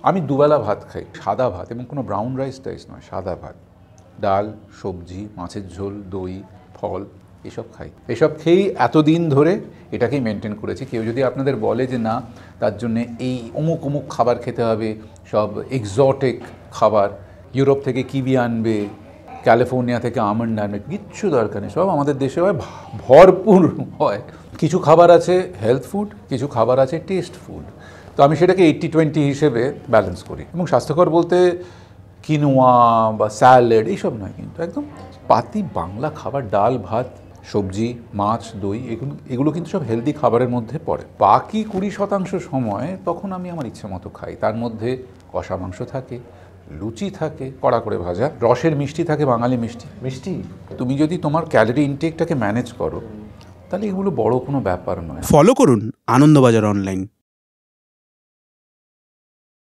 আমি দুবেলা ভাত খাই, সাদা ভাত, এবং কোনো ব্রাউন রাইস নয়, সাদা ভাত, ডাল, সবজি, মাছের ঝোল, দই, ফল, এসব খাই। এসব খেয়েই এতদিন ধরে এটাকেই মেনটেন করেছি। কেউ যদি আপনাদের বলে যে না, তার জন্যে এই অমুক অমুক খাবার খেতে হবে, সব এক্সোটিক খাবার, ইউরোপ থেকে কিবি আনবে, ক্যালিফোর্নিয়া থেকে আমন্ড আনবে, কিচ্ছু দরকার নেই। সব আমাদের দেশে হয়, ভরপুর হয়। কিছু খাবার আছে হেলথ ফুড, কিছু খাবার আছে টেস্ট ফুড। তো আমি সেটাকে 80-20 হিসেবে ব্যালেন্স করি। এবং স্বাস্থ্যকর বলতে কিনোয়া বা স্যালাড এইসব নয়, কিন্তু একদম পাতি বাংলা খাবার, ডাল, ভাত, সবজি, মাছ, দই, এগুলো কিন্তু সব হেলদি খাবারের মধ্যে পড়ে। বাকি 20% সময় তখন আমি আমার ইচ্ছে মতো খাই। তার মধ্যে কষা মাংস থাকে, লুচি থাকে, কড়া করে ভাজা, রসের মিষ্টি থাকে, বাঙালি মিষ্টি। তুমি যদি তোমার ক্যালোরি ইনটেকটাকে ম্যানেজ করো, তাহলে এগুলো বড় কোনো ব্যাপার নয়। ফলো করুন আনন্দবাজার অনলাইন।